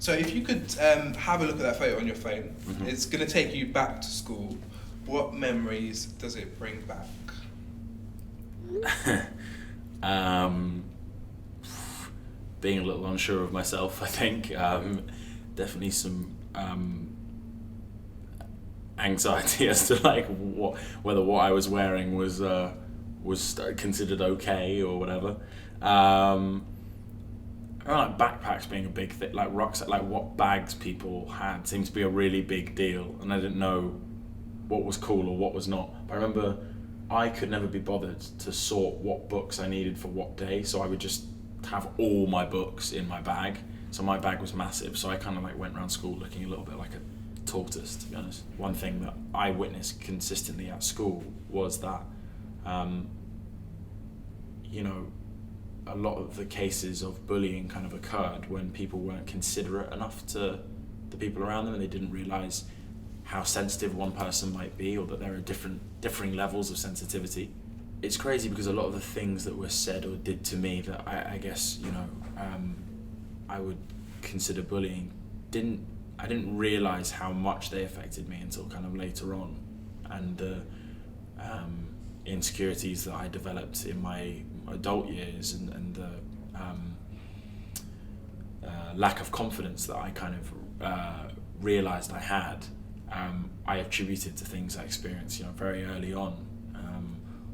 So if you could have a look at that photo on your phone, it's going to take you back to school. What memories does it bring back? Being a little unsure of myself, I think. Definitely some anxiety as to like whether what I was wearing was considered okay or whatever. Like backpacks being a big thing, like rucksack, like what bags people had seemed to be a really big deal, and I didn't know what was cool or what was not. But I remember I could never be bothered to sort what books I needed for what day, so I would just have all my books in my bag. So my bag was massive, so I kind of like went around school looking a little bit like a tortoise, to be honest. One thing that I witnessed consistently at school was that, a lot of the cases of bullying kind of occurred when people weren't considerate enough to the people around them, and they didn't realise how sensitive one person might be, or that there are differing levels of sensitivity. It's crazy because a lot of the things that were said or did to me that I guess I would consider bullying, I didn't realise how much they affected me until kind of later on, and the insecurities that I developed in my adult years and the lack of confidence that I kind of realised I had, I attributed to things I experienced, very early on,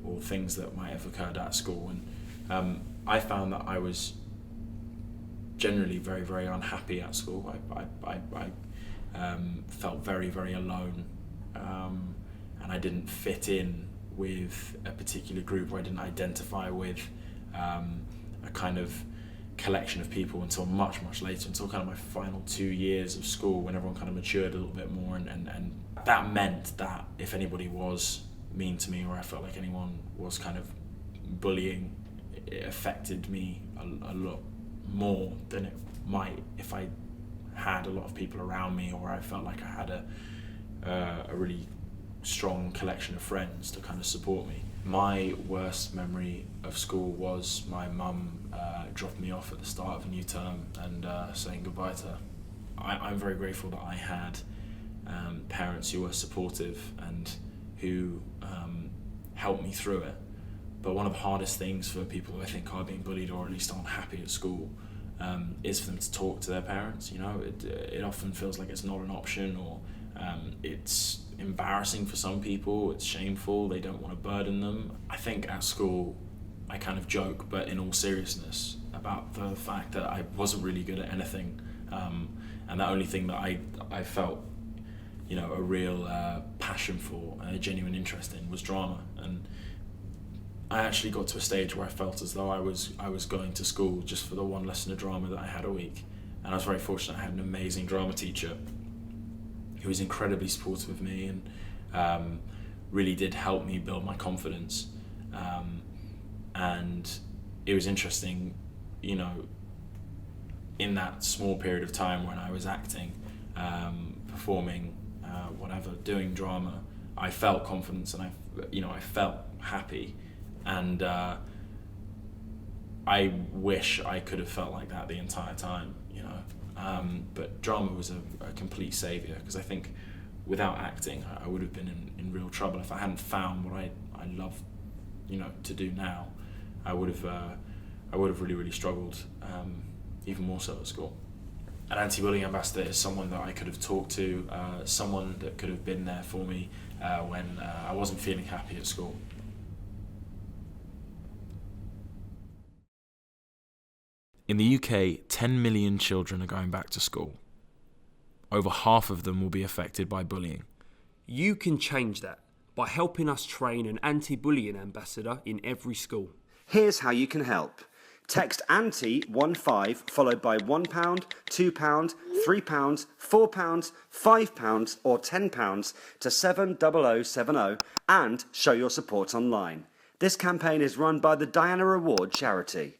or things that might have occurred at school. And I found that I was generally very, very unhappy at school. I felt very, very alone, and I didn't fit in with a particular group, or I didn't identify with a kind of collection of people until much, much later, until kind of my final 2 years of school, when everyone kind of matured a little bit more, and that meant that if anybody was mean to me, or I felt like anyone was kind of bullying, it affected me a lot more than it might if I had a lot of people around me, or I felt like I had a really strong collection of friends to kind of support me. My worst memory of school was my mum dropping me off at the start of a new term and saying goodbye to her. I'm very grateful that I had parents who were supportive and who helped me through it. But one of the hardest things for people who I think are being bullied, or at least aren't happy at school, is for them to talk to their parents. It often feels like it's not an option, or it's embarrassing for some people, it's shameful, they don't want to burden them. I think at school I kind of joke, but in all seriousness, about the fact that I wasn't really good at anything, and the only thing that I felt a real passion for and a genuine interest in was drama. And I actually got to a stage where I felt as though I was going to school just for the one lesson of drama that I had a week. And I was very fortunate. I had an amazing drama teacher who was incredibly supportive of me and really did help me build my confidence. And it was interesting, in that small period of time when I was acting, performing, whatever, doing drama, I felt confidence, and I felt happy. And I wish I could have felt like that the entire time, but drama was a complete saviour, because I think without acting I would have been in real trouble. If I hadn't found what I love to do now, I would have really, really struggled, even more so at school. An anti-bullying ambassador is someone that I could have talked to, someone that could have been there for me when I wasn't feeling happy at school. In the UK, 10 million children are going back to school. Over half of them will be affected by bullying. You can change that by helping us train an anti-bullying ambassador in every school. Here's how you can help. Text ANTI15 followed by £1, £2, £3, £4, £5 or £10 to 70070 and show your support online. This campaign is run by the Diana Award charity.